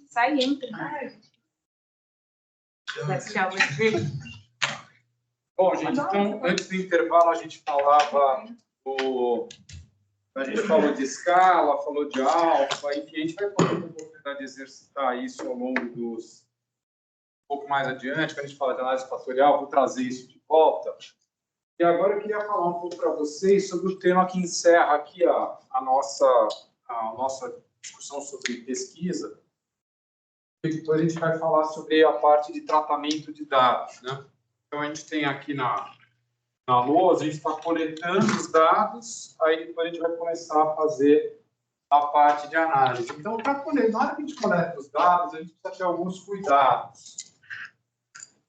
Sai e entra. Bom, gente, então, antes do intervalo, a gente falava a gente falou de escala, falou de alfa, enfim, a gente vai poder ter a oportunidade de exercitar isso ao longo dos... Um pouco mais adiante, quando a gente fala de análise fatorial, vou trazer isso de volta. E agora eu queria falar um pouco para vocês sobre o tema que encerra aqui a nossa discussão sobre pesquisa. E depois a gente vai falar sobre a parte de tratamento de dados, né? Então, a gente tem aqui na lousa, a gente está coletando os dados, aí depois a gente vai começar a fazer a parte de análise. Então, na hora que a gente coleta os dados, a gente precisa ter alguns cuidados.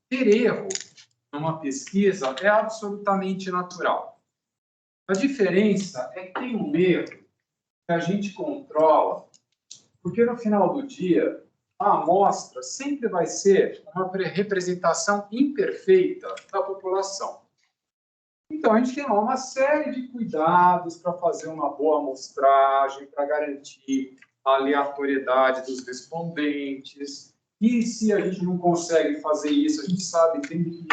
Ter erro numa pesquisa é absolutamente natural. A diferença é que tem um erro que a gente controla, porque no final do dia, a amostra sempre vai ser uma representação imperfeita da população. Então, a gente tem lá uma série de cuidados para fazer uma boa amostragem, para garantir a aleatoriedade dos respondentes. E se a gente não consegue fazer isso, a gente sabe que tem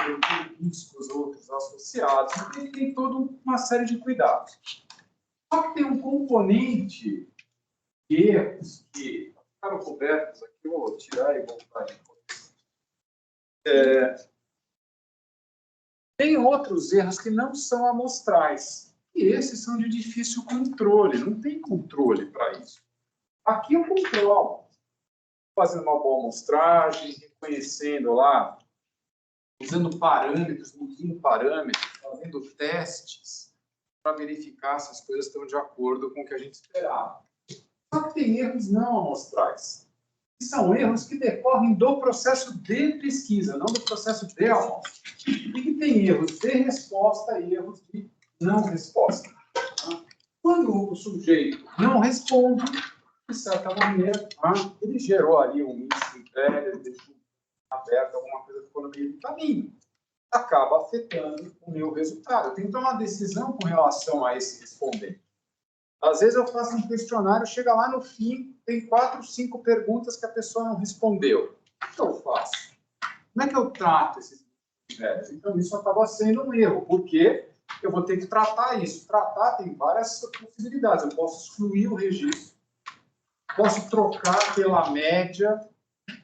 riscos outros associados. Então, tem toda uma série de cuidados. Só que tem um componente de erros que ficaram cobertos aqui, eu vou tirar e voltar aqui. Tem outros erros que não são amostrais. E esses são de difícil controle. Não tem controle para isso. Aqui eu controlo. Fazendo uma boa amostragem, reconhecendo lá, usando parâmetros, medindo parâmetros, fazendo testes para verificar se as coisas estão de acordo com o que a gente esperava. Só que tem erros não amostrais. Que são erros que decorrem do processo de pesquisa, não do processo de amostra. E que tem erros de resposta e erros de não resposta. Quando o sujeito não responde, de certa maneira, ele gerou ali um mistério, ele deixou aberto, alguma coisa ficou no meio do caminho. Acaba afetando o meu resultado. Eu tenho que tomar decisão com relação a esse respondente. Às vezes eu faço um questionário, chega lá no fim, tem 4, 5 perguntas que a pessoa não respondeu. O que eu faço? Como é que eu trato esses critérios? Então, isso acaba sendo um erro, porque eu vou ter que tratar isso. Tratar tem várias possibilidades. Eu posso excluir o registro, posso trocar pela média,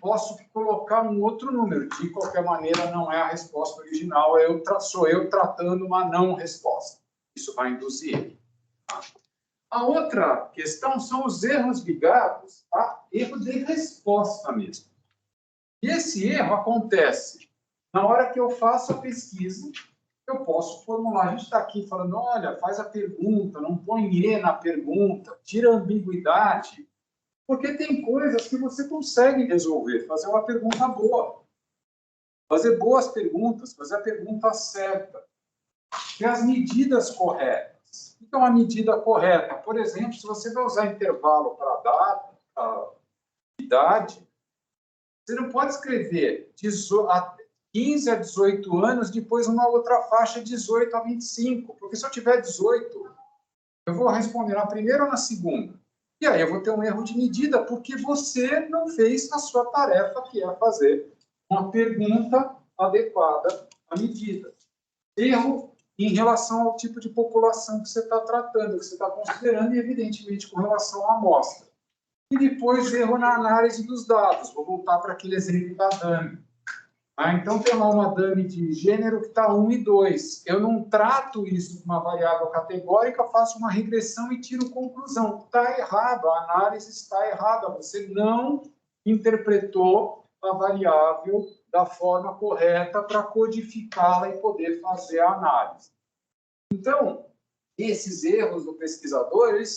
posso colocar um outro número. De qualquer maneira, não é a resposta original, sou eu tratando uma não resposta. Isso vai induzir ele. Tá? A outra questão são os erros ligados a erro de resposta mesmo. E esse erro acontece na hora que eu faço a pesquisa, eu posso formular. A gente está aqui falando, olha, faz a pergunta, não põe E na pergunta, tira a ambiguidade, porque tem coisas que você consegue resolver, fazer uma pergunta boa, fazer boas perguntas, fazer a pergunta certa, ter as medidas corretas. Então, a medida correta, por exemplo, se você vai usar intervalo para dar a idade, você não pode escrever 15 a 18 anos, depois uma outra faixa 18 a 25, porque se eu tiver 18, eu vou responder na primeira ou na segunda. E aí eu vou ter um erro de medida, porque você não fez a sua tarefa, que é fazer uma pergunta adequada à medida. Erro em relação ao tipo de população que você está tratando, que você está considerando, e, evidentemente, com relação à amostra. E depois, erro na análise dos dados. Vou voltar para aquele exemplo da dummy. Então, tem lá uma dummy de gênero que está 1 e 2. Eu não trato isso com uma variável categórica, faço uma regressão e tiro conclusão. Está errado, a análise está errada. Você não interpretou a variável da forma correta para codificá-la e poder fazer a análise. Então, esses erros do pesquisador, eles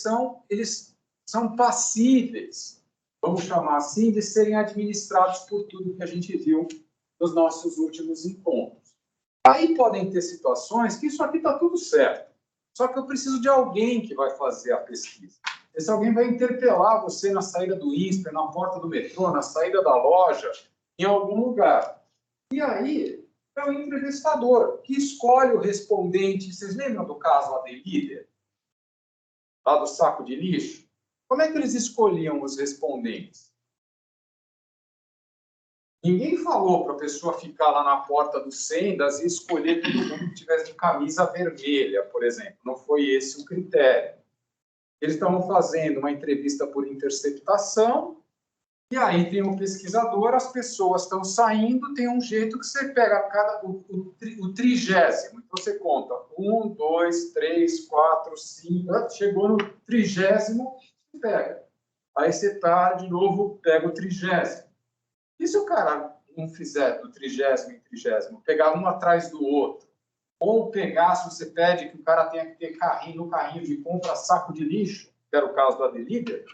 são passíveis, vamos chamar assim, de serem administrados por tudo que a gente viu nos nossos últimos encontros. Aí podem ter situações que isso aqui está tudo certo, só que eu preciso de alguém que vai fazer a pesquisa. Esse alguém vai interpelar você na saída do INSPER, na porta do metrô, na saída da loja, em algum lugar. E aí, é o entrevistador que escolhe o respondente. Vocês lembram do caso lá de líder? Lá do saco de lixo? Como é que eles escolhiam os respondentes? Ninguém falou para a pessoa ficar lá na porta do Sendas e escolher todo mundo que tivesse de camisa vermelha, por exemplo. Não foi esse o critério. Eles estavam fazendo uma entrevista por interceptação, e aí tem um pesquisador, as pessoas estão saindo, tem um jeito que você pega o 30º, então você conta 1, 2, 3, 4, 5, chegou no 30º, você pega. Aí você de novo, pega o 30º. E se o cara não fizer do 30º em 30º, pegar um atrás do outro, ou pegar, se você pede que o cara tenha que ter carrinho de compra saco de lixo, que era o caso da Delivery,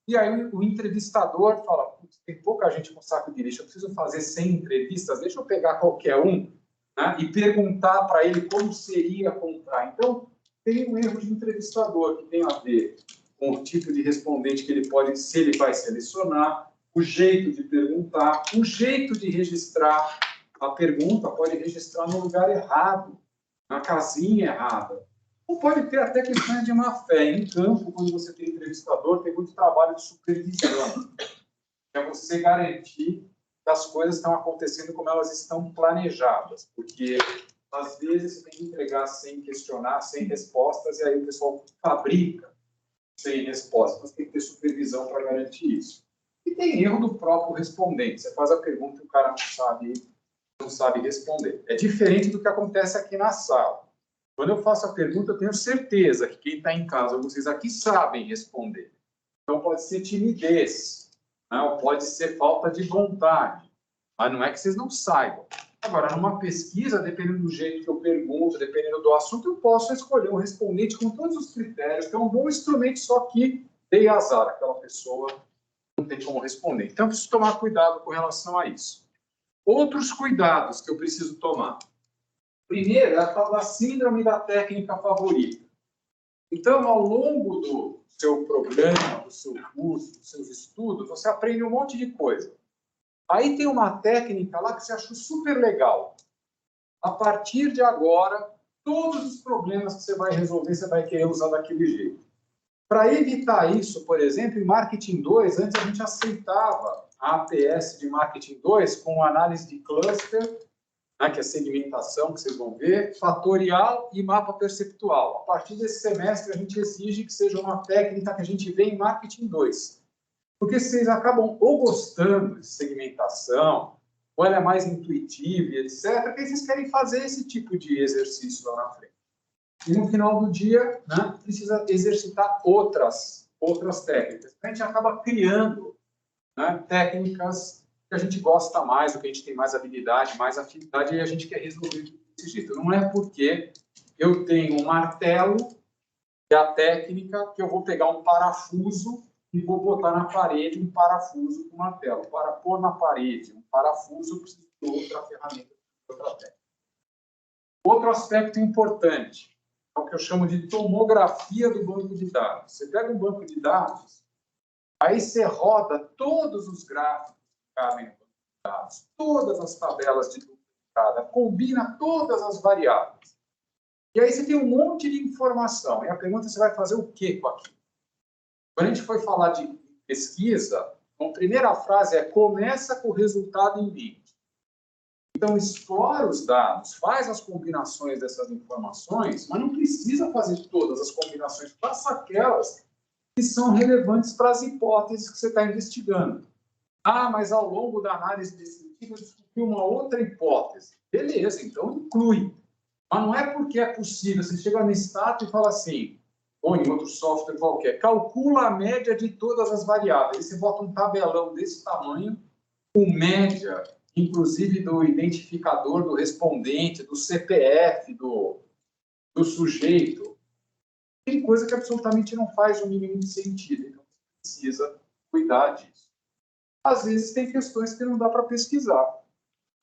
e aí o entrevistador fala, tem pouca gente com saco de lixo, eu preciso fazer 100 entrevistas, deixa eu pegar qualquer um, né, e perguntar para ele como seria comprar. Então, tem um erro de entrevistador que tem a ver com o tipo de respondente que ele pode, se ele vai selecionar, o jeito de perguntar, o jeito de registrar a pergunta, pode registrar no lugar errado, na casinha errada. Ou pode ter até questões de má fé. Em campo, quando você tem entrevistador, tem muito trabalho de supervisão. É você garantir que as coisas estão acontecendo como elas estão planejadas. Porque, às vezes, você tem que entregar sem questionar, sem respostas, e aí o pessoal fabrica sem respostas. Mas tem que ter supervisão para garantir isso. E tem erro do próprio respondente. Você faz a pergunta e o cara não sabe responder. É diferente do que acontece aqui na sala. Quando eu faço a pergunta, eu tenho certeza que quem está em casa, vocês aqui sabem responder. Então, pode ser timidez, né? Ou pode ser falta de vontade. Mas não é que vocês não saibam. Agora, numa pesquisa, dependendo do jeito que eu pergunto, dependendo do assunto, eu posso escolher um respondente com todos os critérios, que é um bom instrumento, só que dei azar, aquela pessoa não tem como responder. Então, eu preciso tomar cuidado com relação a isso. Outros cuidados que eu preciso tomar. Primeiro, é a tal da síndrome da técnica favorita. Então, ao longo do seu programa, do seu curso, dos seus estudos, você aprende um monte de coisa. Aí tem uma técnica lá que você achou super legal. A partir de agora, todos os problemas que você vai resolver, você vai querer usar daquele jeito. Para evitar isso, por exemplo, em Marketing 2, antes a gente aceitava a APS de Marketing 2 com análise de cluster, né, que é a segmentação, que vocês vão ver, fatorial e mapa perceptual. A partir desse semestre, a gente exige que seja uma técnica que a gente vê em Marketing 2. Porque vocês acabam ou gostando de segmentação, ou ela é mais intuitiva, etc., porque vocês querem fazer esse tipo de exercício lá na frente. E no final do dia, né, precisa exercitar outras técnicas. A gente acaba criando, né, técnicas que a gente gosta mais, ou que a gente tem mais habilidade, mais afinidade, e a gente quer resolver desse jeito. Não é porque eu tenho um martelo, que é a técnica, que eu vou pegar um parafuso e vou botar na parede um parafuso com martelo. Para pôr na parede um parafuso, eu preciso de outra ferramenta, outra técnica. Outro aspecto importante é o que eu chamo de tomografia do banco de dados. Você pega um banco de dados, aí você roda todos os gráficos que cabem no banco de dados, todas as tabelas de duplicada, combina todas as variáveis. E aí você tem um monte de informação. E a pergunta é: você vai fazer o quê com aquilo? Quando a gente foi falar de pesquisa, a primeira frase é: começa com o resultado em mente. Então, explora os dados, faz as combinações dessas informações, mas não precisa fazer todas as combinações, faça aquelas que são relevantes para as hipóteses que você está investigando. Ah, mas ao longo da análise desse tipo, eu descobri uma outra hipótese. Beleza, então inclui. Mas não é porque é possível. Você chega no status e fala assim, ou em outro software qualquer, calcula a média de todas as variáveis. Aí você bota um tabelão desse tamanho, com média, inclusive do identificador do respondente, do CPF, do sujeito. Tem coisa que absolutamente não faz o mínimo de sentido. Então, você precisa cuidar disso. Às vezes, tem questões que não dá para pesquisar.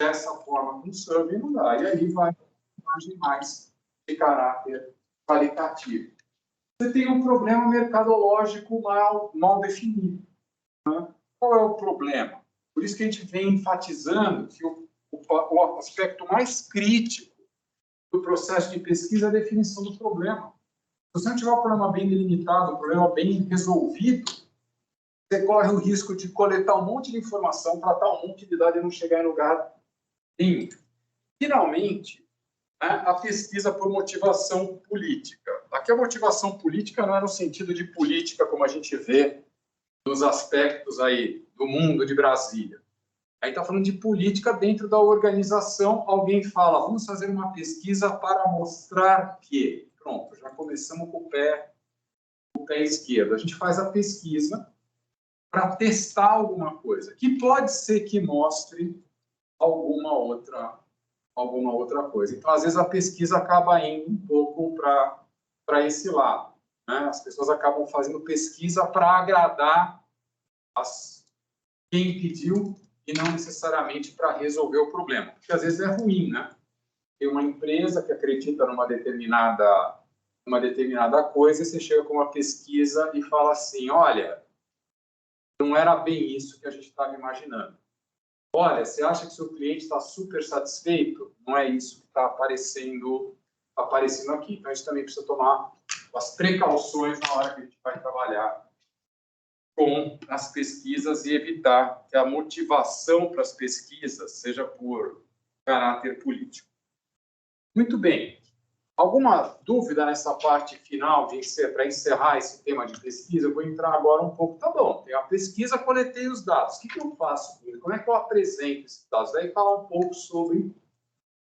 Dessa forma, com o survey não dá. E aí vai uma imagem mais de caráter qualitativo. Você tem um problema mercadológico mal definido. Né? Qual é o problema? Por isso que a gente vem enfatizando que o aspecto mais crítico do processo de pesquisa é a definição do problema. Se você não tiver o problema bem delimitado, o problema bem resolvido, você corre o risco de coletar um monte de informação, tratar um monte de dados e não chegar em lugar nenhum. Finalmente, né, a pesquisa por motivação política. Aqui a motivação política não é no sentido de política como a gente vê nos aspectos aí do mundo de Brasília. Aí está falando de política dentro da organização. Alguém fala, vamos fazer uma pesquisa para mostrar que... Pronto, já começamos com o pé esquerdo. A gente faz a pesquisa para testar alguma coisa, que pode ser que mostre alguma outra coisa. Então, às vezes, a pesquisa acaba indo um pouco para esse lado, né? As pessoas acabam fazendo pesquisa para agradar quem pediu e não necessariamente para resolver o problema, porque às vezes é ruim, né? Tem uma empresa que acredita numa determinada coisa e você chega com uma pesquisa e fala assim, olha, não era bem isso que a gente estava imaginando. Olha, você acha que seu cliente está super satisfeito? Não é isso que está aparecendo aqui. Então, a gente também precisa tomar as precauções na hora que a gente vai trabalhar com as pesquisas e evitar que a motivação para as pesquisas seja por caráter político. Muito bem. Alguma dúvida nessa parte final para encerrar esse tema de pesquisa? Eu vou entrar agora um pouco. Tá bom, tem a pesquisa, coletei os dados. O que eu faço com ele? Como é que eu apresento esses dados? Daí falar um pouco sobre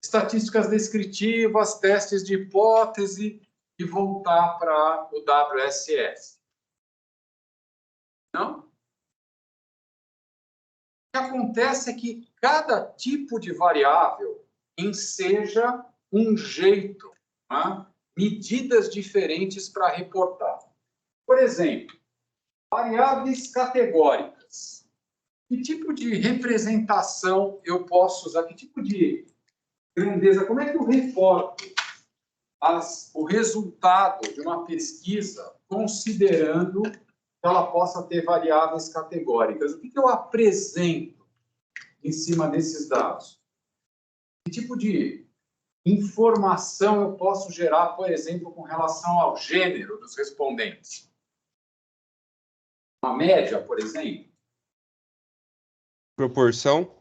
estatísticas descritivas, testes de hipótese e voltar para o WSS. Não? O que acontece é que cada tipo de variável enseja um jeito, né? Medidas diferentes para reportar. Por exemplo, variáveis categóricas. Que tipo de representação eu posso usar? Que tipo de grandeza? Como é que eu reporto o resultado de uma pesquisa considerando que ela possa ter variáveis categóricas? O que eu apresento em cima desses dados? Que tipo de informação eu posso gerar, por exemplo, com relação ao gênero dos respondentes? Uma média, por exemplo? Proporção?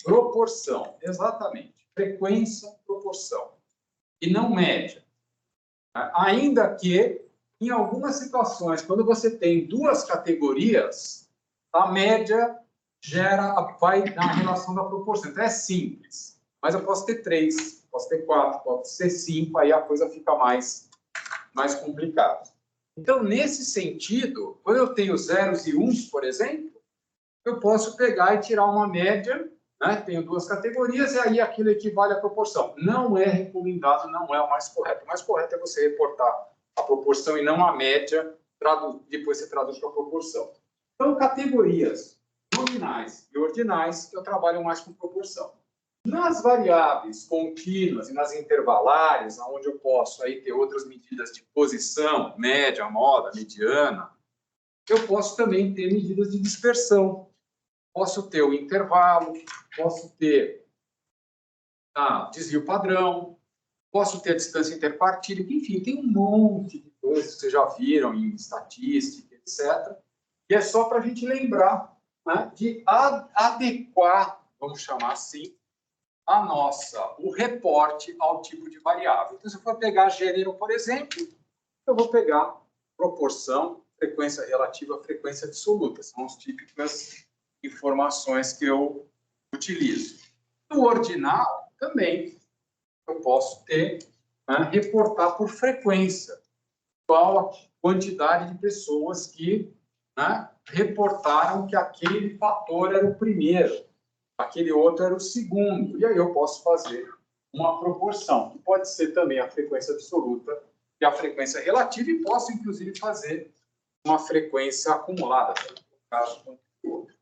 Proporção, exatamente. Frequência, proporção. E não média. Ainda que, em algumas situações, quando você tem duas categorias, a média vai na relação da proporção. Então, é simples. Mas eu posso ter 3, posso ter 4, posso ter 5, aí a coisa fica mais complicada. Então, nesse sentido, quando eu tenho zeros e uns, por exemplo, eu posso pegar e tirar uma média, né? Tenho duas categorias e aí aquilo equivale à proporção. Não é recomendado, não é o mais correto. O mais correto é você reportar a proporção e não a média, depois você traduz para a proporção. Então, categorias nominais e ordinais, eu trabalho mais com proporção. Nas variáveis contínuas e nas intervalares, onde eu posso aí ter outras medidas de posição, média, moda, mediana, eu posso também ter medidas de dispersão. Posso ter o intervalo, posso ter desvio padrão, posso ter a distância interpartídica, enfim, tem um monte de coisas que vocês já viram em estatística, etc. E é só para a gente lembrar, né, de adequar, vamos chamar assim, o reporte ao tipo de variável. Então, se eu for pegar gênero, por exemplo, eu vou pegar proporção, frequência relativa, frequência absoluta. São as típicas informações que eu utilizo. No ordinal, também, eu posso ter, né, reportar por frequência qual a quantidade de pessoas que, né, reportaram que aquele fator era o primeiro, aquele outro era o segundo. E aí eu posso fazer uma proporção, que pode ser também a frequência absoluta e a frequência relativa, e posso, inclusive, fazer uma frequência acumulada, no caso do outro.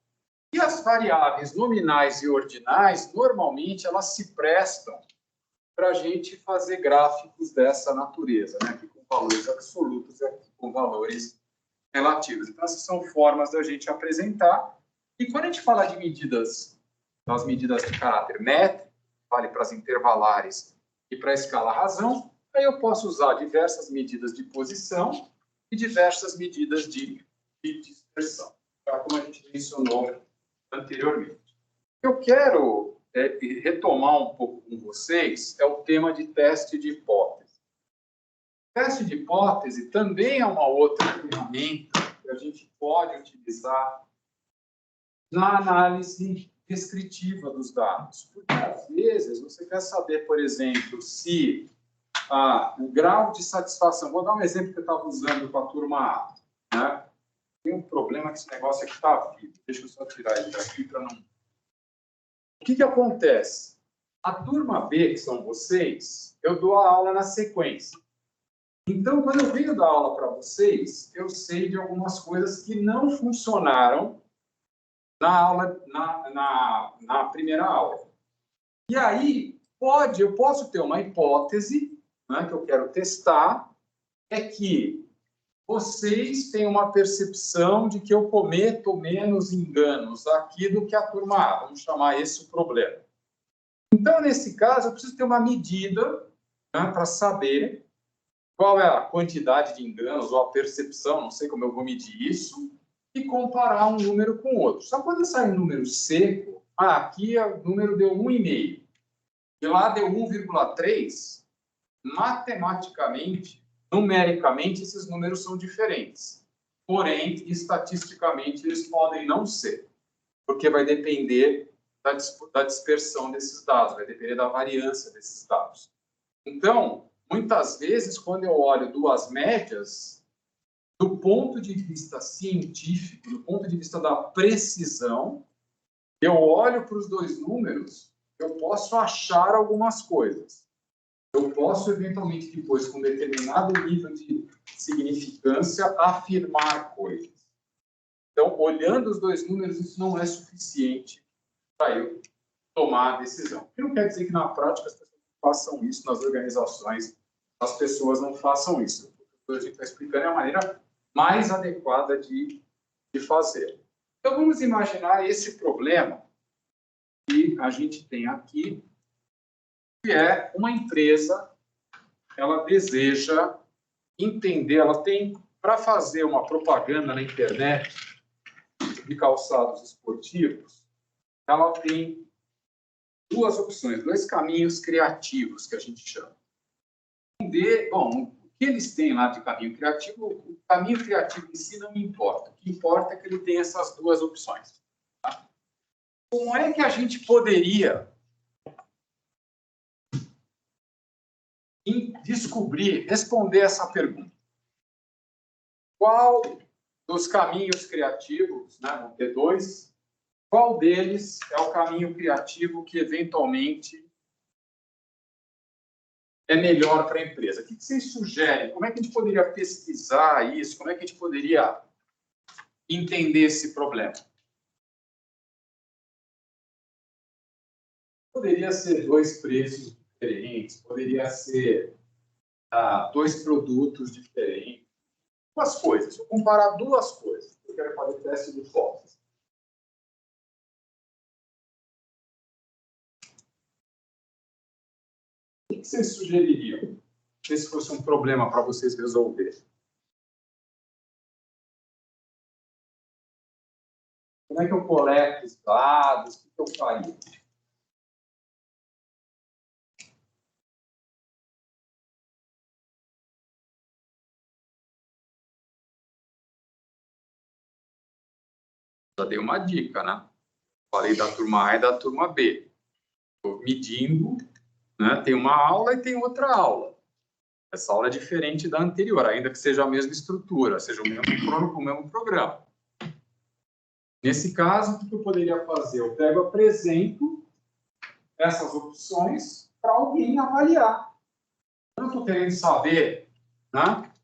E as variáveis nominais e ordinais, normalmente, elas se prestam para a gente fazer gráficos dessa natureza, né? Aqui com valores absolutos e aqui com valores relativos. Então, essas são formas da gente apresentar. E quando a gente fala de medidas, das medidas de caráter métrico, vale para as intervalares e para a escala razão, aí eu posso usar diversas medidas de posição e diversas medidas de dispersão. como a gente mencionou anteriormente. O que eu quero retomar um pouco com vocês é o tema de teste de hipótese. Teste de hipótese também é uma outra ferramenta que a gente pode utilizar na análise descritiva dos dados. Porque, às vezes, você quer saber, por exemplo, se o grau de satisfação... Vou dar um exemplo que eu estava usando com a turma A. Né? Tem um problema que esse negócio aqui está vivo. Deixa eu só tirar ele daqui para não... O que acontece? A turma B, que são vocês, eu dou a aula na sequência. Então, quando eu venho dar aula para vocês, eu sei de algumas coisas que não funcionaram na primeira aula. E aí, eu posso ter uma hipótese, né, que eu quero testar, é que vocês têm uma percepção de que eu cometo menos enganos aqui do que a turma A. Vamos chamar esse o problema. Então, nesse caso, eu preciso ter uma medida, né, para saber qual é a quantidade de enganos ou a percepção, não sei como eu vou medir isso, e comparar um número com outro. Só quando sai um número seco, aqui o número deu 1,5, e lá deu 1,3, matematicamente, numericamente, esses números são diferentes. Porém, estatisticamente, eles podem não ser, porque vai depender da dispersão desses dados, vai depender da variância desses dados. Então, muitas vezes, quando eu olho duas médias, do ponto de vista científico, do ponto de vista da precisão, eu olho para os dois números, eu posso achar algumas coisas. Eu posso, eventualmente, depois, com determinado nível de significância, afirmar coisas. Então, olhando os dois números, isso não é suficiente para eu tomar a decisão. O que não quer dizer que, na prática, as pessoas façam isso nas organizações, as pessoas não façam isso. O que a gente está explicando é a maneira mais adequada de fazer. Então, vamos imaginar esse problema que a gente tem aqui, que é uma empresa, ela deseja entender, ela tem, para fazer uma propaganda na internet de calçados esportivos, ela tem duas opções, dois caminhos criativos, que a gente chama. Bom, o que eles têm lá de caminho criativo, o caminho criativo em si não importa. O que importa é que ele tem essas duas opções. Tá? Como é que a gente poderia responder essa pergunta? Qual dos caminhos criativos, né, vão ter dois, qual deles é o caminho criativo que, eventualmente, é melhor para a empresa? O que vocês sugerem? Como é que a gente poderia pesquisar isso? Como é que a gente poderia entender esse problema? Poderia ser dois preços diferentes, poderia ser dois produtos diferentes, duas coisas. Vou comparar duas coisas. Eu quero fazer teste de hipótese. O que vocês sugeririam se esse fosse um problema para vocês resolverem? Como é que eu coleto os dados? O que eu faria? Já dei uma dica, né? Falei da turma A e da turma B. Estou medindo, né? Tem uma aula e tem outra aula. Essa aula é diferente da anterior, ainda que seja a mesma estrutura, seja o mesmo programa. Nesse caso, o que eu poderia fazer? Eu apresento essas opções para alguém avaliar. Eu estou querendo saber, né,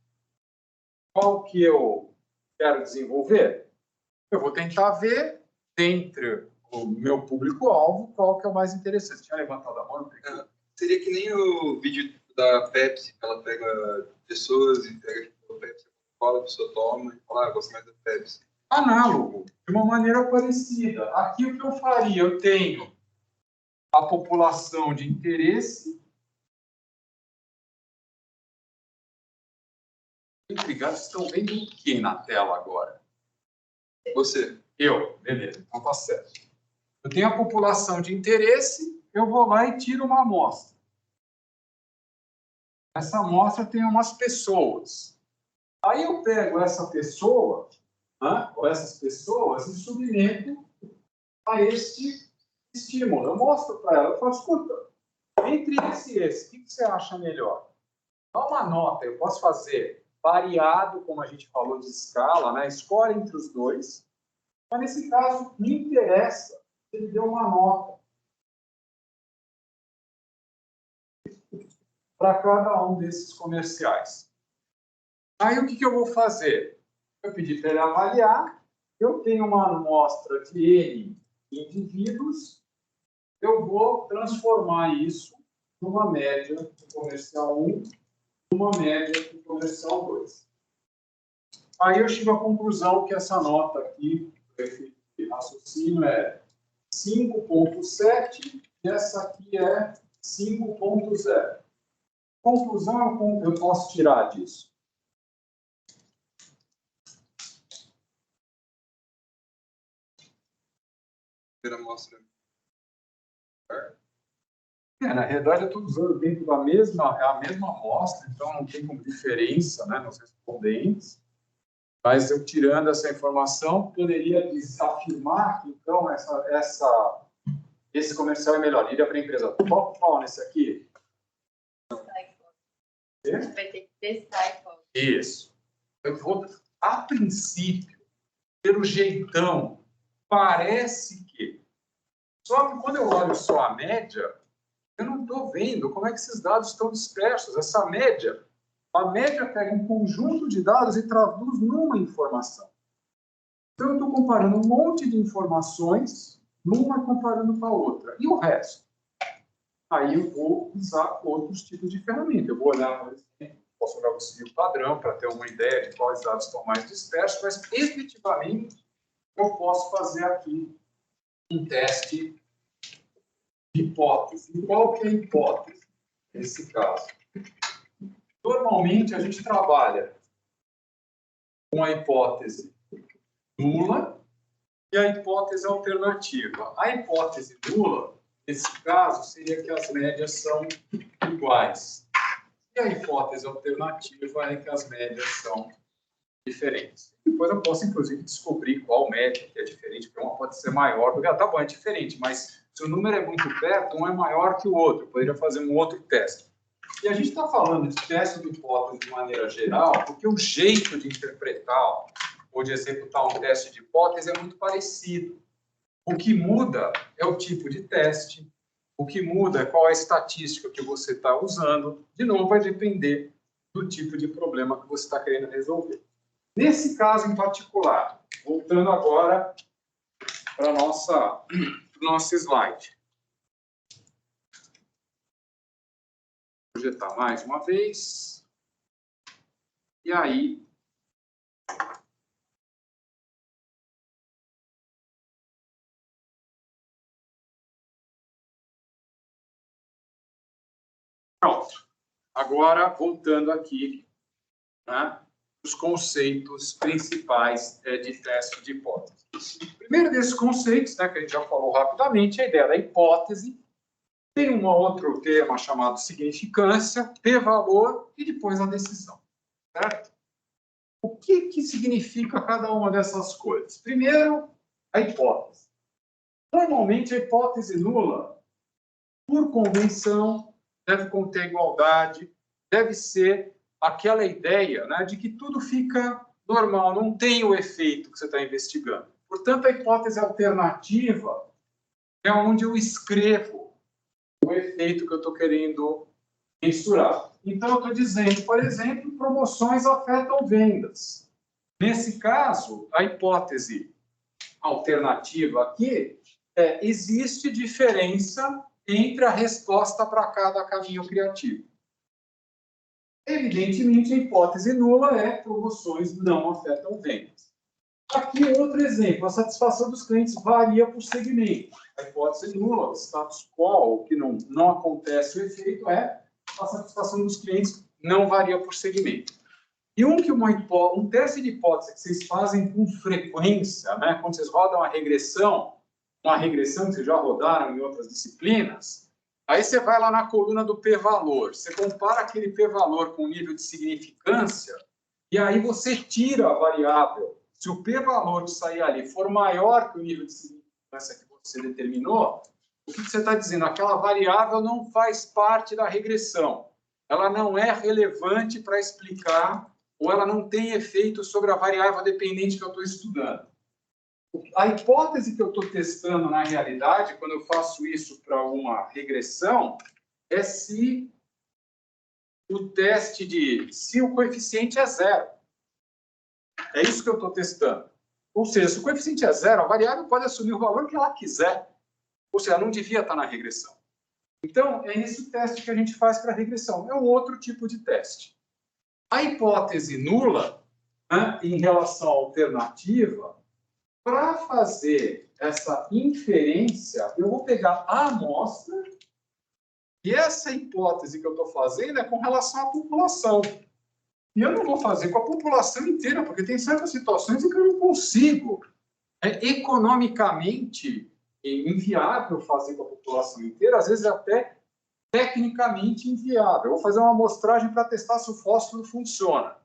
qual que eu quero desenvolver. Eu vou tentar ver, dentre o meu público-alvo, qual que é o mais interessante. Tinha levantado a mão? Seria que nem o vídeo da Pepsi, que ela pega pessoas e pega a Pepsi, a pessoa toma e fala, gosto mais da Pepsi. Análogo, de uma maneira parecida. Aqui o que eu faria? Eu tenho a população de interesse. Obrigado, estão vendo o que na tela agora? Você. Eu, beleza, então tá certo. Eu tenho a população de interesse, eu vou lá e tiro uma amostra. Essa amostra tem umas pessoas. Aí eu pego essa pessoa, né, ou essas pessoas, e submeto a este estímulo. Eu mostro para ela, eu falo, escuta, entre esse e esse, o que você acha melhor? Dá uma nota, eu posso fazer variado, como a gente falou de escala, né? Escolhe entre os dois. Mas nesse caso, me interessa se ele deu uma nota para cada um desses comerciais. Aí o que eu vou fazer? Eu pedi para ele avaliar, eu tenho uma amostra de N indivíduos, eu vou transformar isso numa média do comercial 1, numa média do comercial 2. Aí eu chego à conclusão que essa nota aqui, o efeito de raciocínio, é 5,7 e essa aqui é 5,0. Conclusão eu posso tirar disso? Primeira amostra. Na realidade, eu estou usando dentro da mesma amostra, então não tem como diferença, né, nos respondentes. Mas eu tirando essa informação, poderia afirmar que, então, esse comercial é melhor. Iria para a empresa. Qual nesse aqui? A gente vai ter que testar e Isso. Eu vou, a princípio, pelo jeitão, parece que. Só que quando eu olho só a média, eu não estou vendo como é que esses dados estão dispersos. Essa média, a média pega um conjunto de dados e traduz numa informação. Então, eu estou comparando um monte de informações, numa comparando com a outra. E o resto? Aí eu vou usar outros tipos de ferramenta. Eu vou olhar, por exemplo, posso olhar o desvio padrão para ter uma ideia de quais dados estão mais dispersos, mas efetivamente eu posso fazer aqui um teste de hipótese. E qual que é a hipótese nesse caso? Normalmente a gente trabalha com a hipótese nula e a hipótese alternativa. A hipótese nula, nesse caso, seria que as médias são iguais. E a hipótese alternativa é que as médias são diferentes. Depois eu posso, inclusive, descobrir qual média que é diferente, porque uma pode ser maior, porque tá bom, é diferente, mas se o número é muito perto, um é maior que o outro. Eu poderia fazer um outro teste. E a gente está falando de teste de hipótese de maneira geral, porque o jeito de interpretar ou de executar um teste de hipótese é muito parecido. O que muda é o tipo de teste, o que muda é qual é a estatística que você está usando. De novo, vai depender do tipo de problema que você está querendo resolver. Nesse caso em particular, voltando agora para o nosso slide. Vou projetar mais uma vez. E aí, pronto. Agora, voltando aqui, né, os conceitos principais de teste de hipótese. O primeiro desses conceitos, né, que a gente já falou rapidamente, é a ideia da hipótese. Tem um outro tema chamado significância, p-valor e depois a decisão. Certo? O que significa cada uma dessas coisas? Primeiro, a hipótese. Normalmente, a hipótese nula, por convenção, deve conter igualdade, deve ser aquela ideia, né, de que tudo fica normal, não tem o efeito que você está investigando. Portanto, a hipótese alternativa é onde eu escrevo o efeito que eu estou querendo mensurar. Então, eu estou dizendo, por exemplo, promoções afetam vendas. Nesse caso, a hipótese alternativa aqui é: existe diferença entre a resposta para cada caminho criativo. Evidentemente, a hipótese nula é promoções não afetam vendas. Aqui outro exemplo, a satisfação dos clientes varia por segmento. A hipótese nula, o status quo, o que não acontece o efeito é a satisfação dos clientes não varia por segmento. E um teste de hipótese que vocês fazem com frequência, né? Quando vocês rodam uma regressão que vocês já rodaram em outras disciplinas, aí você vai lá na coluna do p-valor, você compara aquele p-valor com o nível de significância, e aí você tira a variável. Se o p-valor que sair ali for maior que o nível de significância que você determinou, o que você está dizendo? Aquela variável não faz parte da regressão. Ela não é relevante para explicar, ou ela não tem efeito sobre a variável dependente que eu estou estudando. A hipótese que eu estou testando na realidade, quando eu faço isso para uma regressão, é se o coeficiente é zero. É isso que eu estou testando. Ou seja, se o coeficiente é zero, a variável pode assumir o valor que ela quiser. Ou seja, ela não devia estar na regressão. Então, é esse o teste que a gente faz para a regressão. É um outro tipo de teste. A hipótese nula, né, em relação à alternativa, para fazer essa inferência, eu vou pegar a amostra e essa hipótese que eu estou fazendo é com relação à população. E eu não vou fazer com a população inteira, porque tem certas situações em que eu não consigo. É economicamente inviável fazer com a população inteira, às vezes até tecnicamente inviável. Eu vou fazer uma amostragem para testar se o fósforo funciona.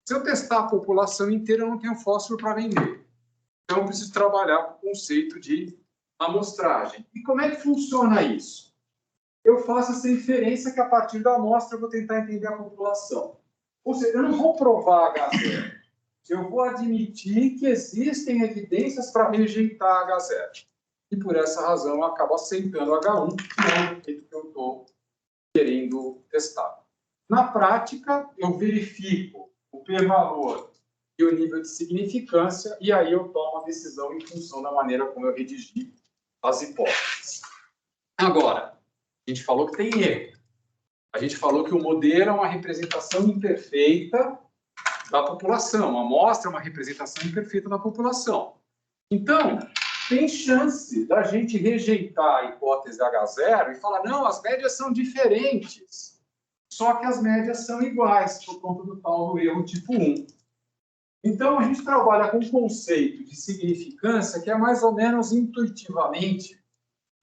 Se eu testar a população inteira, eu não tenho fósforo para vender. Então, eu preciso trabalhar com o conceito de amostragem. E como é que funciona isso? Eu faço essa inferência que, a partir da amostra, eu vou tentar entender a população. Ou seja, eu não vou provar H0. Eu vou admitir que existem evidências para rejeitar H0. E, por essa razão, eu acabo aceitando H1, que é o efeito que eu estou querendo testar. Na prática, eu verifico o p-valor e o nível de significância, e aí eu tomo a decisão em função da maneira como eu redigi as hipóteses. Agora, a gente falou que tem erro. A gente falou que o modelo é uma representação imperfeita da população. A amostra é uma representação imperfeita da população. Então, tem chance da gente rejeitar a hipótese H0 e falar, não, as médias são diferentes. Só que as médias são iguais, por conta do tal do erro tipo 1. Então, a gente trabalha com um conceito de significância que é mais ou menos intuitivamente,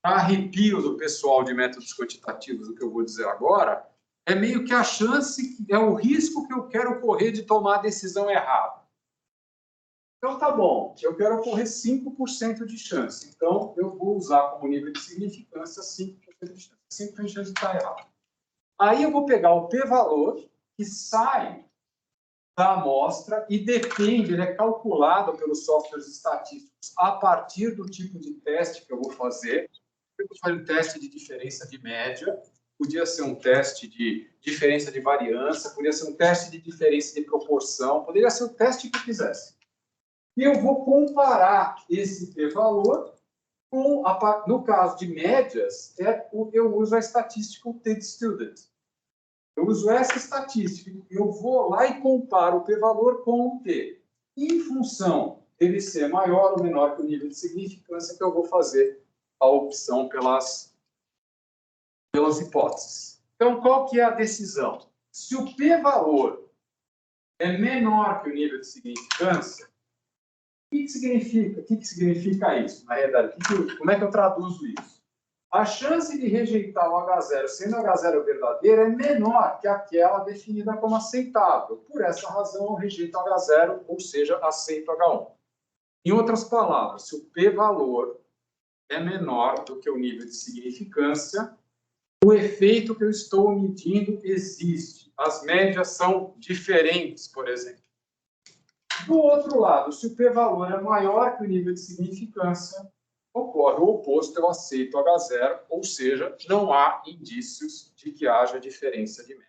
para arrepio do pessoal de métodos quantitativos, o que eu vou dizer agora, é meio que a chance, é o risco que eu quero correr de tomar a decisão errada. Então, tá bom, eu quero correr 5% de chance. Então, eu vou usar como nível de significância 5% de chance. 5% de chance de estar errado. Aí eu vou pegar o p-valor, que sai da amostra e depende, ele é calculado pelos softwares estatísticos a partir do tipo de teste que eu vou fazer. Eu vou fazer um teste de diferença de média, podia ser um teste de diferença de variância, podia ser um teste de diferença de proporção, poderia ser o teste que eu quisesse. E eu vou comparar esse p-valor com, no caso de médias, eu uso a estatística t-student. Eu uso essa estatística, eu vou lá e comparo o p-valor com o t. Em função dele ser maior ou menor que o nível de significância, que eu vou fazer a opção pelas hipóteses. Então, qual que é a decisão? Se o p-valor é menor que o nível de significância, o que significa? O que significa isso, na realidade? Como é que eu traduzo isso? A chance de rejeitar o H0 sendo o H0 verdadeiro é menor que aquela definida como aceitável. Por essa razão, eu rejeito o H0, ou seja, aceito H1. Em outras palavras, se o p-valor é menor do que o nível de significância, o efeito que eu estou medindo existe. As médias são diferentes, por exemplo. Do outro lado, se o p-valor é maior que o nível de significância, ocorre o oposto, eu aceito H0, ou seja, não há indícios de que haja diferença de média.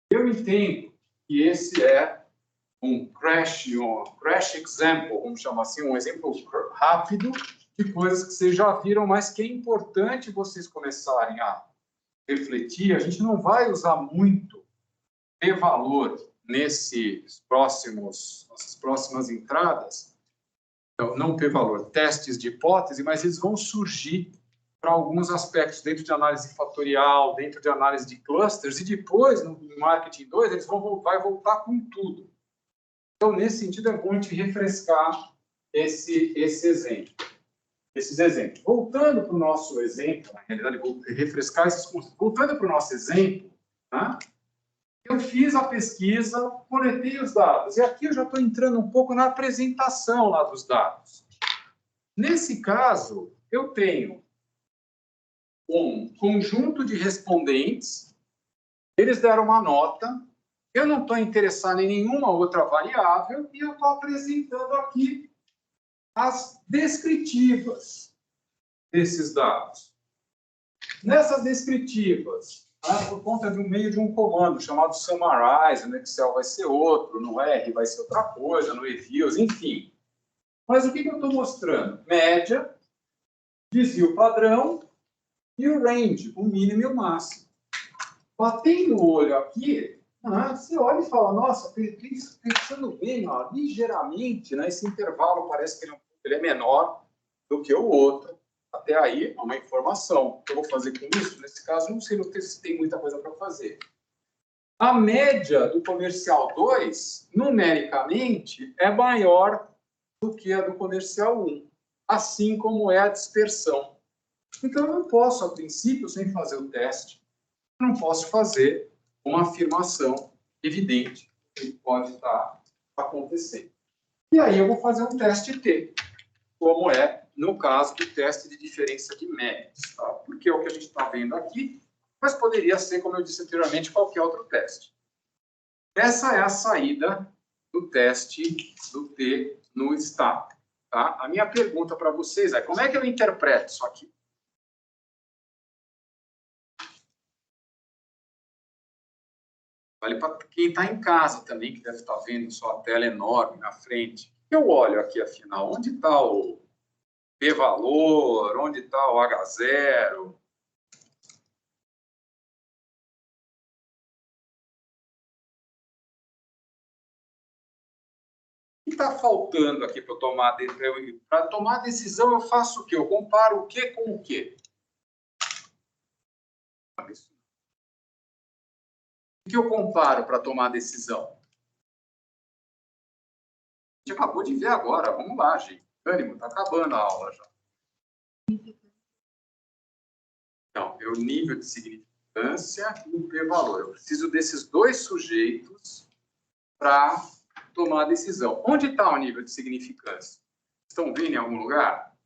Eu entendo que esse é um crash example, vamos chamar assim, um exemplo rápido de coisas que vocês já viram, mas que é importante vocês começarem a refletir. A gente não vai usar muito p-valor nessas próximas entradas, então, não p-valor, testes de hipótese, mas eles vão surgir para alguns aspectos dentro de análise fatorial, dentro de análise de clusters, e depois, no Marketing 2, eles vai voltar com tudo. Então, nesse sentido, é bom a gente refrescar esses exemplos. Voltando para o nosso exemplo, na realidade, vou refrescar esses conceitos. Voltando para o nosso exemplo, né? Eu fiz a pesquisa, coletei os dados, e aqui eu já estou entrando um pouco na apresentação lá dos dados. Nesse caso, eu tenho um conjunto de respondentes, eles deram uma nota, eu não estou interessado em nenhuma outra variável, e eu estou apresentando aqui as descritivas desses dados. Nessas descritivas, por conta de um meio de um comando chamado summarize, no Excel vai ser outro, no R vai ser outra coisa, no eViews, enfim. Mas o que eu estou mostrando? Média, desvio padrão e o range, o mínimo e o máximo. Batendo o olho aqui, você olha e fala, nossa, pensando bem, ligeiramente, né, esse intervalo parece que ele é menor do que o outro. Até aí, é uma informação. O que eu vou fazer com isso? Nesse caso, não sei se tem muita coisa para fazer. A média do comercial 2, numericamente, é maior do que a do comercial 1, assim como é a dispersão. Então, eu não posso, a princípio, sem fazer o teste, não posso fazer uma afirmação evidente que pode estar acontecendo. E aí eu vou fazer um teste T, como é no caso do teste de diferença de médias, tá? Porque é o que a gente está vendo aqui, mas poderia ser, como eu disse anteriormente, qualquer outro teste. Essa é a saída do teste do T no STAR. Tá? A minha pergunta para vocês é, como é que eu interpreto isso aqui? Vale para quem está em casa também, que deve estar vendo sua tela enorme na frente. Eu olho aqui, afinal, onde está o P-valor, onde está o H0? O que está faltando aqui para tomar a decisão? Eu faço o quê? Eu comparo o quê com o quê? O que eu comparo para tomar a decisão? A gente acabou de ver agora. Vamos lá, gente. Ânimo, está acabando a aula já. Então, é o nível de significância e o p-valor. Eu preciso desses dois sujeitos para tomar a decisão. Onde está o nível de significância? Estão vendo em algum lugar?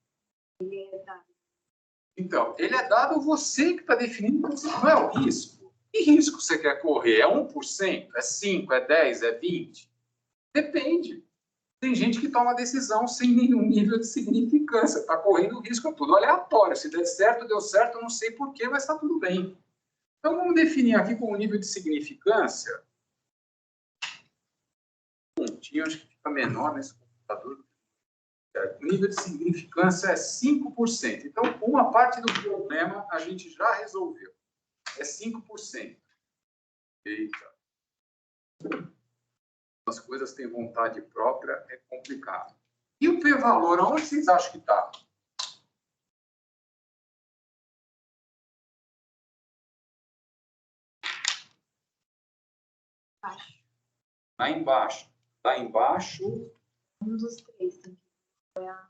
Ele é dado. Então, ele é dado você que está definindo, não é o risco. Que risco você quer correr? É 1%? É 5%? É 10%? É 20%? Depende. Tem gente que toma decisão sem nenhum nível de significância. Está correndo risco, é tudo aleatório. Se der certo, deu certo, eu não sei porquê, mas está tudo bem. Então, vamos definir aqui como nível de significância. Pontinho, acho que fica menor nesse computador. O nível de significância é 5%. Então, uma parte do problema a gente já resolveu. É 5%. Eita. As coisas têm vontade própria, é complicado. E o p-valor, aonde vocês acham que está? Baixo. Lá embaixo. Lá embaixo. Um dos três. Tem que ver a...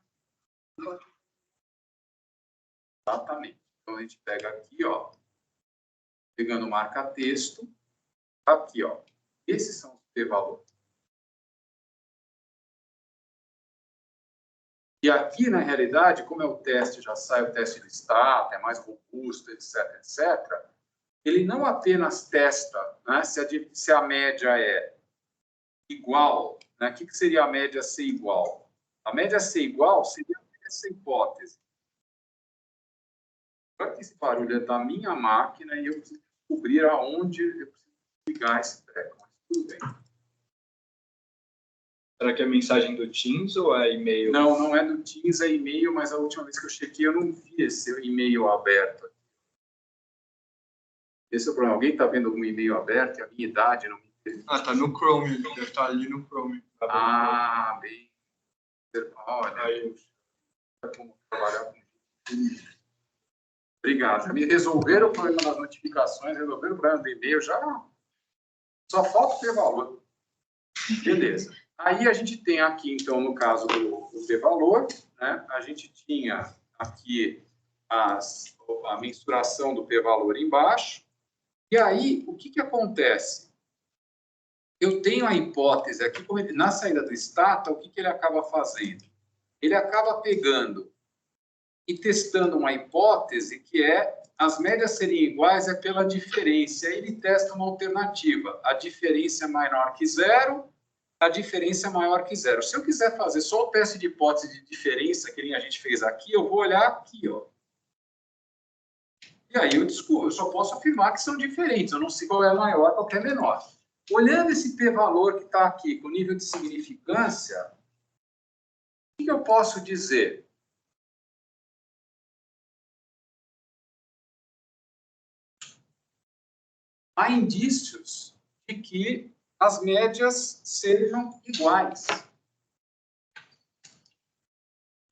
Exatamente. Então, a gente pega aqui, ó. Pegando marca-texto. Aqui, ó. Esses são os p-valores. E aqui, na realidade, como é o teste, já sai o teste de status, é mais robusto, etc., etc., ele não apenas testa, né, se a média é igual, né, o que seria a média ser igual? A média ser igual seria essa hipótese. Agora que esse barulho é da minha máquina e eu preciso descobrir aonde eu preciso ligar esse treco, mas tudo bem. Será que é mensagem do Teams ou é e-mail? Não, não é do Teams, é e-mail, mas a última vez que eu chequei eu não vi esse e-mail aberto. Esse é o problema. Alguém está vendo algum e-mail aberto? A minha idade não me interessa. Ah, tá no Chrome. Deve estar ali no Chrome. Tá Ah, bem. Olha, aí. como trabalhar com Obrigado. Já me resolveram o problema das notificações, resolveram o problema do e-mail, já só falta o p-valor. Beleza. Aí a gente tem aqui, então, no caso do p-valor, né, a gente tinha aqui a mensuração do p-valor embaixo. E aí, o que acontece? Eu tenho a hipótese aqui, como ele, na saída do Stata, o que ele acaba fazendo? Ele acaba pegando e testando uma hipótese que é as médias serem iguais é pela diferença. Aí ele testa uma alternativa. A diferença é menor que zero, a diferença é maior que zero. Se eu quiser fazer só o teste de hipótese de diferença, que nem a gente fez aqui, eu vou olhar aqui, ó. E aí eu descubro, eu só posso afirmar que são diferentes, eu não sei qual é maior, qual é menor. Olhando esse p-valor que está aqui com nível de significância, o que eu posso dizer? Há indícios de que as médias sejam iguais.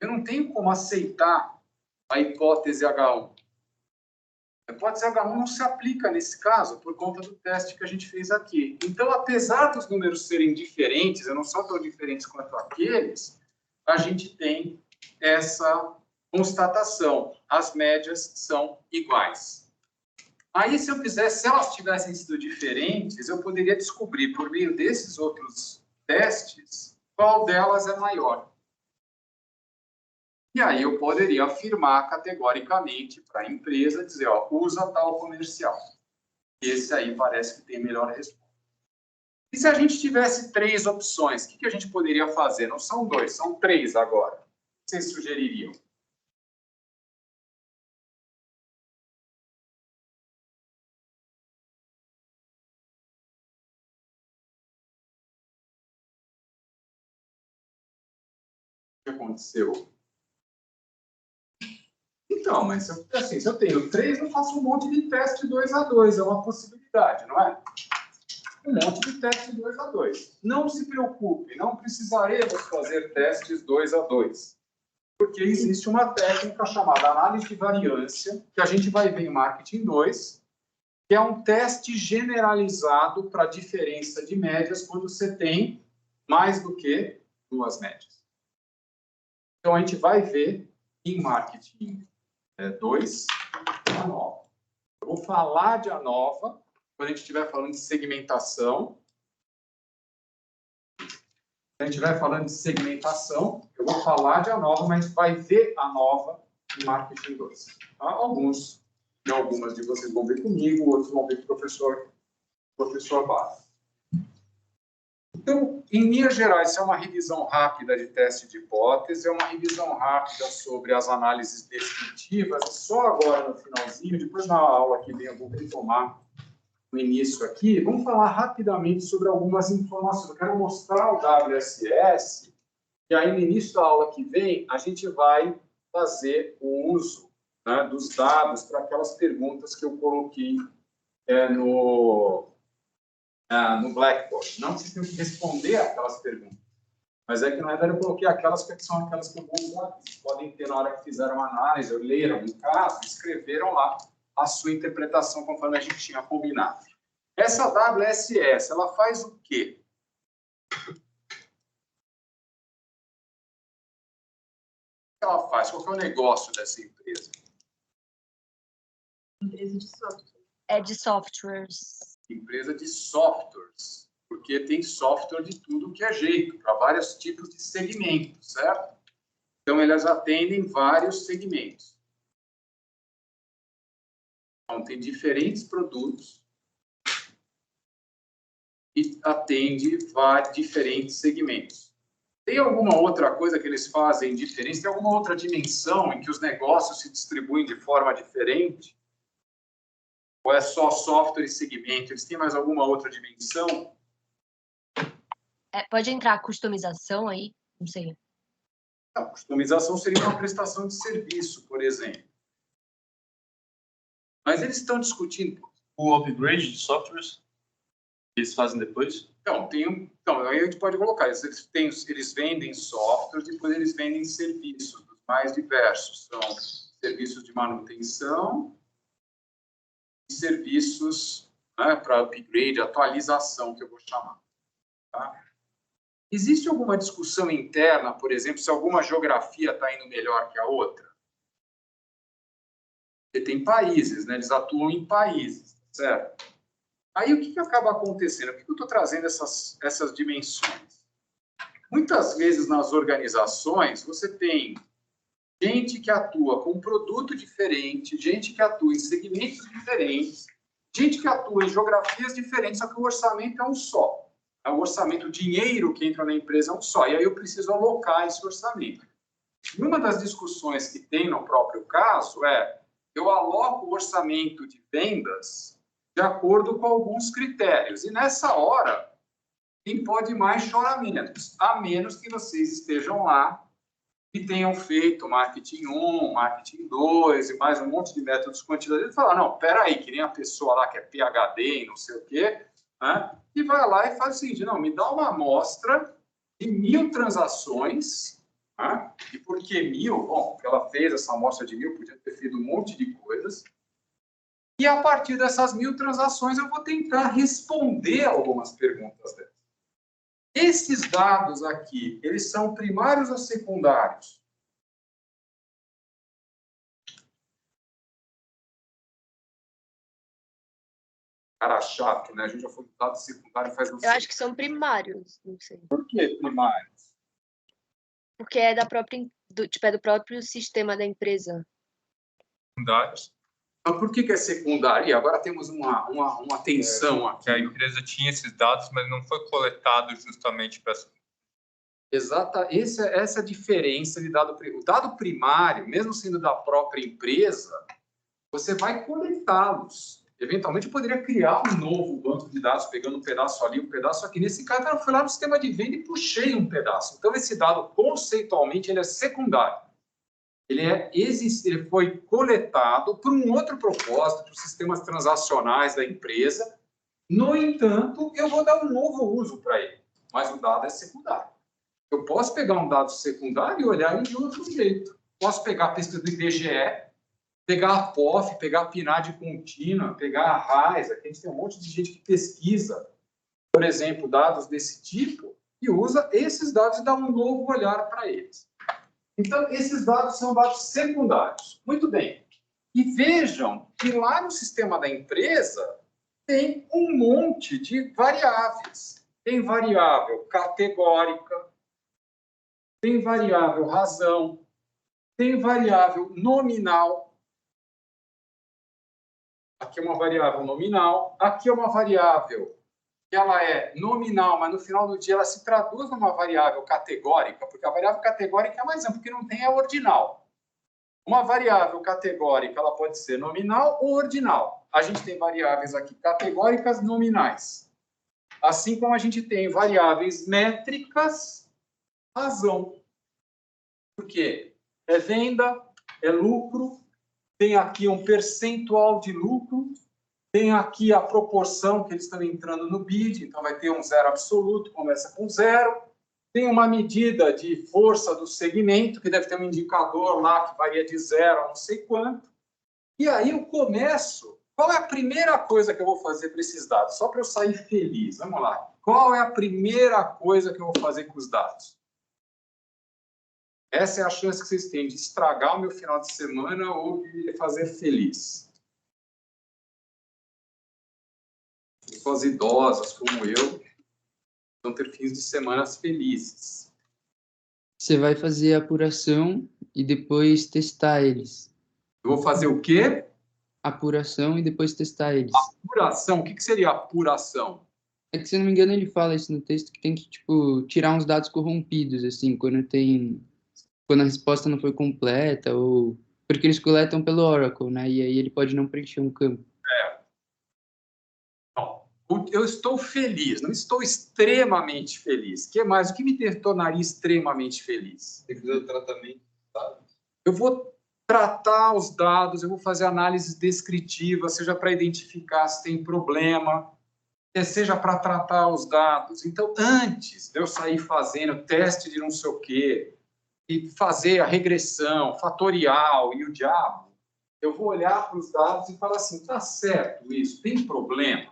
Eu não tenho como aceitar a hipótese H1. A hipótese H1 não se aplica nesse caso, por conta do teste que a gente fez aqui. Então, apesar dos números serem diferentes, eu não são tão diferentes quanto aqueles, a gente tem essa constatação. As médias são iguais. Aí, se elas tivessem sido diferentes, eu poderia descobrir, por meio desses outros testes, qual delas é maior. E aí eu poderia afirmar categoricamente para a empresa, dizer, ó, usa tal comercial. Esse aí parece que tem melhor resposta. E se a gente tivesse 3 opções, o que a gente poderia fazer? Não são 2, são 3 agora. O que vocês sugeririam? O que aconteceu? Então, mas se eu tenho 3, eu faço um monte de teste 2-a-2. É uma possibilidade, não é? Um monte de teste 2-a-2. Não se preocupe, não precisaremos fazer testes 2-a-2. Porque existe uma técnica chamada análise de variância, que a gente vai ver em Marketing 2, que é um teste generalizado para diferença de médias quando você tem mais do que 2 médias. Então, a gente vai ver em Marketing 2, ANOVA. Eu vou falar de ANOVA quando a gente estiver falando de segmentação. Quando a gente estiver falando de segmentação, eu vou falar de ANOVA, mas a gente vai ver ANOVA em Marketing 2. Tá? Algumas de vocês vão ver comigo, outros vão ver com o professor Barra. Então, em linhas gerais, isso é uma revisão rápida de teste de hipótese, é uma revisão rápida sobre as análises descritivas, e só agora no finalzinho, depois na aula que vem eu vou retomar no início aqui, vamos falar rapidamente sobre algumas informações. Eu quero mostrar o WSS, e aí no início da aula que vem, a gente vai fazer o uso, né, dos dados para aquelas perguntas que eu coloquei no Blackboard. Não que você tenha que responder aquelas perguntas, mas é que na verdade eu coloquei aquelas que são aquelas que eu vou usar. Vocês podem ter, na hora que fizeram a análise, ou leram um caso, escreveram lá a sua interpretação conforme a gente tinha combinado. Essa WSS, ela faz o quê? O que ela faz? Qual que é o negócio dessa empresa? Empresa de software. É de softwares. Empresa de softwares, porque tem software de tudo que é jeito, para vários tipos de segmentos, certo? Então, elas atendem vários segmentos. Então, tem diferentes produtos e atende diferentes segmentos. Tem alguma outra coisa que eles fazem diferente? Tem alguma outra dimensão em que os negócios se distribuem de forma diferente? Ou é só software e segmento? Eles têm mais alguma outra dimensão? Pode entrar customização aí? Não sei. Não, customização seria uma prestação de serviço, por exemplo. Mas eles estão discutindo... O upgrade de softwares que eles fazem depois? Então, aí a gente pode colocar. Eles vendem software, depois eles vendem serviços, dos mais diversos. São serviços de manutenção e serviços, né, para upgrade, atualização, que eu vou chamar. Tá? Existe alguma discussão interna, por exemplo, se alguma geografia está indo melhor que a outra? Porque tem países, né? Eles atuam em países, certo? Aí o que acaba acontecendo? Por que eu estou trazendo essas dimensões? Muitas vezes nas organizações você tem gente que atua com um produto diferente, gente que atua em segmentos diferentes, gente que atua em geografias diferentes, só que o orçamento é um só. O orçamento, o dinheiro que entra na empresa é um só. E aí eu preciso alocar esse orçamento. E uma das discussões que tem no próprio caso é eu aloco o orçamento de vendas de acordo com alguns critérios. E nessa hora, quem pode mais chora menos, a menos que vocês estejam lá e tenham feito marketing 1, marketing 2 e mais um monte de métodos quantitativos e falar, não, peraí, que nem a pessoa lá que é PhD e não sei o quê, né? E vai lá e faz o seguinte, não, me dá uma amostra de 1000 transações, né? E por que 1000? Bom, porque ela fez essa amostra de 1000, podia ter feito um monte de coisas. E a partir dessas 1000 transações eu vou tentar responder algumas perguntas dela. Esses dados aqui, eles são primários ou secundários? Cara chato, né? A gente já foi dado secundário faz um Eu acho que são primários, não sei. Por que primários? Porque é da própria, é do próprio sistema da empresa. Secundários. Mas por que é secundário? E agora temos uma tensão aqui. Que a empresa tinha esses dados, mas não foi coletado justamente para essa. Exata, essa é a diferença de dado primário. O dado primário, mesmo sendo da própria empresa, você vai coletá-los. Eventualmente, eu poderia criar um novo banco de dados, pegando um pedaço ali, um pedaço aqui. Nesse caso, eu fui lá no sistema de venda e puxei um pedaço. Então, esse dado, conceitualmente, ele é secundário. Ele foi coletado por um outro propósito, para os sistemas transacionais da empresa. No entanto, eu vou dar um novo uso para ele, mas o dado é secundário. Eu posso pegar um dado secundário e olhar ele de outro jeito. Posso pegar a pesquisa do IBGE, pegar a POF, pegar a PNAD contínua, pegar a RAIS. Aqui a gente tem um monte de gente que pesquisa, por exemplo, dados desse tipo, e usa esses dados e dá um novo olhar para eles. Então, esses dados são dados secundários. Muito bem. E vejam que lá no sistema da empresa tem um monte de variáveis. Tem variável categórica, tem variável razão, tem variável nominal. Aqui é uma variável nominal, aqui é uma variável que ela é nominal, mas no final do dia ela se traduz numa variável categórica, porque a variável categórica é mais ampla, porque não tem a ordinal. Uma variável categórica ela pode ser nominal ou ordinal. A gente tem variáveis aqui categóricas nominais. Assim como a gente tem variáveis métricas, razão. Por quê? É venda, é lucro, tem aqui um percentual de lucro, tem aqui a proporção que eles estão entrando no bid, então vai ter um zero absoluto, começa com 0. Tem uma medida de força do segmento, que deve ter um indicador lá que varia de 0 a não sei quanto. E aí eu começo. Qual é a primeira coisa que eu vou fazer para esses dados? Só para eu sair feliz. Vamos lá. Qual é a primeira coisa que eu vou fazer com os dados? Essa é a chance que vocês têm de estragar o meu final de semana ou de fazer feliz. Pessoas idosas como eu vão ter fins de semana felizes. Você vai fazer a apuração e depois testar eles. Eu vou fazer o quê? Apuração e depois testar eles. Apuração? O que seria apuração? É que, se eu não me engano, ele fala isso no texto, que tem que, tipo, tirar uns dados corrompidos, assim, quando a resposta não foi completa, ou... Porque eles coletam pelo Oracle, né? E aí ele pode não preencher um campo. Eu estou feliz, não estou extremamente feliz. O que mais? O que me tornaria extremamente feliz? Tem que fazer o tratamento, sabe? Eu vou tratar os dados, eu vou fazer análises descritivas, seja para identificar se tem problema, seja para tratar os dados. Então, antes de eu sair fazendo teste de não sei o quê, e fazer a regressão, fatorial e o diabo, eu vou olhar para os dados e falar assim, tá certo isso, tem problema?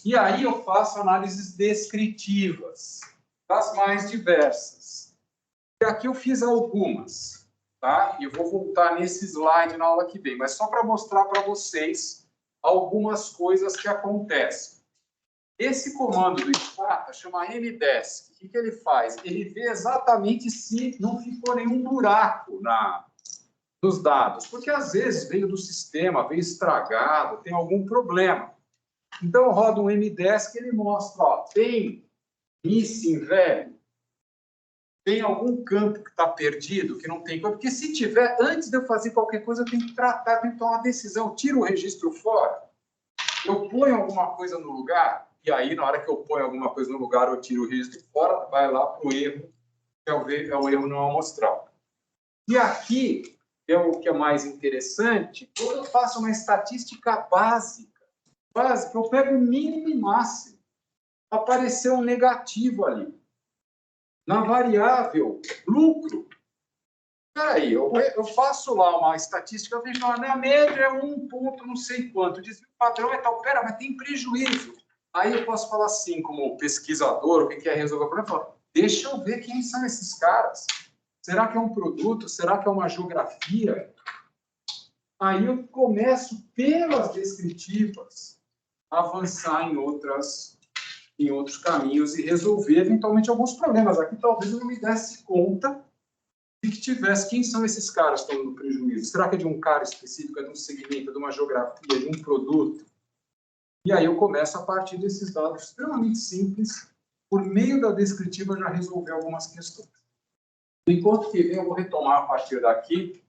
E aí eu faço análises descritivas, das mais diversas. E aqui eu fiz algumas, tá? E eu vou voltar nesse slide na aula que vem, mas só para mostrar para vocês algumas coisas que acontecem. Esse comando do Stata chama mdesk. O que ele faz? Ele vê exatamente se não ficou nenhum buraco nos dados, porque às vezes veio do sistema, veio estragado, tem algum problema. Então, eu rodo um mdesk, ele mostra, ó, tem missing velho, tem algum campo que está perdido, que não tem campo, porque se tiver, antes de eu fazer qualquer coisa, eu tenho que tratar, eu tenho que tomar uma decisão, eu tiro o registro fora, eu ponho alguma coisa no lugar, e aí, na hora que eu ponho alguma coisa no lugar, eu tiro o registro fora, vai lá para o erro, que é o erro não amostral. E aqui, é o que é mais interessante, quando eu faço uma estatística básica, eu pego o mínimo e máximo, apareceu um negativo ali. Na variável lucro, peraí, eu faço lá uma estatística, eu vejo, na média é 1 ponto não sei quanto, o desvio padrão é tal, pera, mas tem prejuízo. Aí eu posso falar assim, como pesquisador, quem quer resolver o problema, eu falo, deixa eu ver quem são esses caras. Será que é um produto? Será que é uma geografia? Aí eu começo, pelas descritivas, a avançar em outros caminhos e resolver, eventualmente, alguns problemas. Aqui, talvez, eu não me desse conta de que tivesse quem são esses caras que estão no prejuízo. Será que é de um cara específico, é de um segmento, é de uma geografia, de um produto? E aí eu começo, a partir desses dados extremamente simples, por meio da descritiva, já resolver algumas questões. No encontro que vem, eu vou retomar a partir daqui.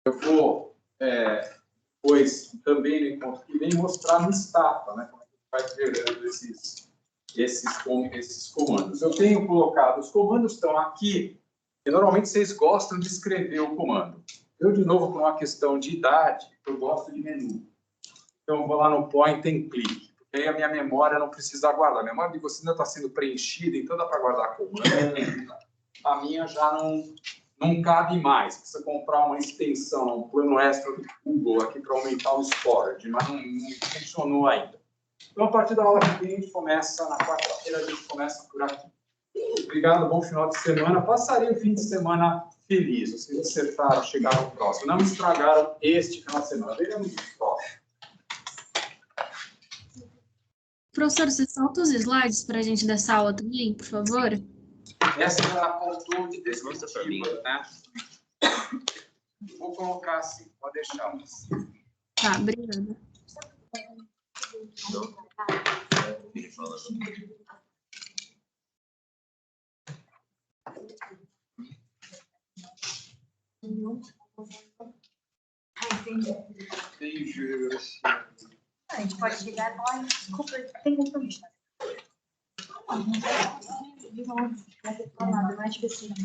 Eu vou, depois, também no encontro que vem, mostrar no Stata, né, como é que vai gerando esses comandos. Eu tenho colocado, os comandos estão aqui, e normalmente vocês gostam de escrever o comando. Eu, de novo, por uma questão de idade, eu gosto de menu. Então, eu vou lá no point and click. Porque aí a minha memória não precisa guardar. A memória de vocês ainda está sendo preenchida, então dá para guardar comando. A minha já não cabe mais. Precisa comprar uma extensão, um plano extra do Google aqui para aumentar o storage, mas não funcionou ainda. Então, a partir da aula que vem, a gente começa, na quarta-feira, a gente começa por aqui. Obrigado, bom final de semana. Passarei o fim de semana feliz. Vocês acertaram, chegaram ao próximo. Não me estragaram este final de semana. Veremos o próximo. Professor, você solta os slides para a gente dessa aula também, por favor? Essa é a pontuação de descritiva, né? Vou colocar assim, pode deixar. Tá, obrigada. A gente pode chegar e falar, desculpa, tem compromisso. Vai ter falado, mais específico.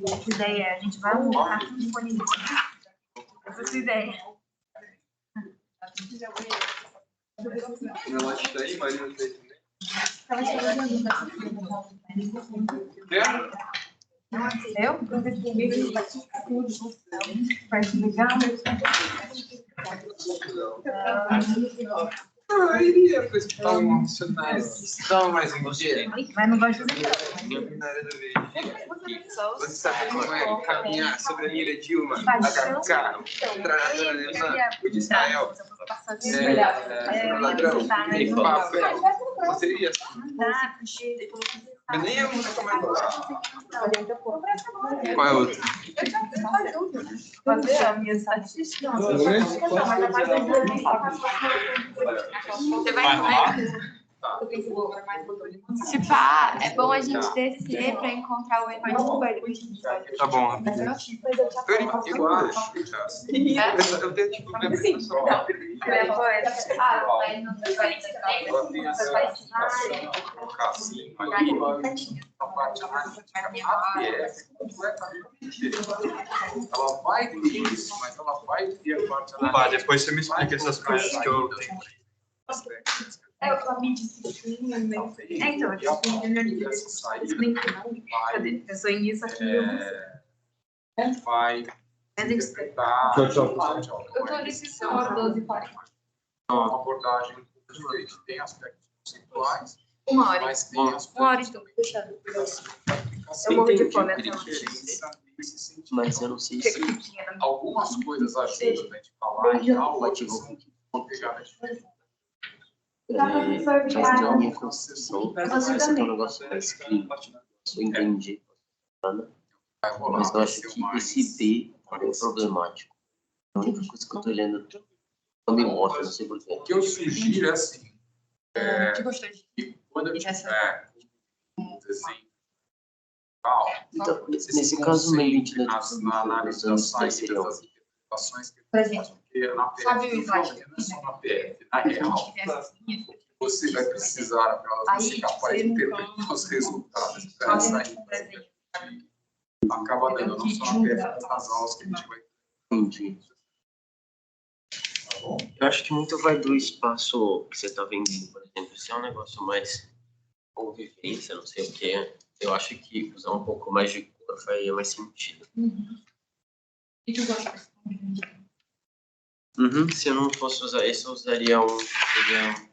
Essa ideia é, a gente vai montar tudo disponível. Essa é a sua ideia. Ela está aí, Marina está aí também. Eu? Parte legal. Eu iria participar de um dicionário. Só mais um dia. Mas não gosto de Você sabe como é caminhar sobre a ilha Dilma, HK, o de Israel, ladrão, e papel. Você iria? Eu nem ia muito como é que tá. Qual é outro? Fazer a minha estatística. Você vai Se pá, é bom a gente descer para encontrar o Edu. Tá bom, rapidinho. Eu acho. Eu tenho tipo a minha pessoal. Ela tem essa colocar assim, aí a parte APF completamente diferente. Ela vai ter isso, mas ela vai ter a parte Depois você me explica essas coisas que eu tenho. a mídia assistiu, né? Então, E a partir dessa saída, Cadê? Pensou nisso aqui, vai interpretar. Eu tô nesse hora 12h40. Uma abordagem um pouco diferente. Tem aspectos conceituais, 1h. mas tem aspectos 1h então, fechado. Eu morro de fome essa noite. nesse sentido. Mas eu não sei Que se que tinha na minha Algumas coisas ajudam a gente a falar em aula, outras são pegar diferente. mas tem alguma construção, esse é um negócio mais clínico, eu entendi. Vai rolar, Mas eu vai acho ser que mais- esse B é bem problemático. A única coisa que eu tô olhando não me mostra, não sei porquê. O que eu sugiro é assim, Que gostou de que quando eu Já tiver um desenho tal, Então, você nesse se caso, uma concentre identidade na análise da dos saída seriam. das interpretações que Por exemplo, porque na sabe o PF, slide? não é só na PF, na real, você vai precisar, para ela Aí, ser capaz de você interpretar os resultados para faz essa um desenho. acaba dando não só na PF, mas nas aulas que a gente vai Entendi. tá bom? Eu acho que muito vai do espaço que você está vendendo, por exemplo. Se é um negócio mais convivência, não sei o quê, eu acho que usar um pouco mais de cor faria mais sentido. E tu gosta? Se eu não fosse usar esse, eu usaria um. Seria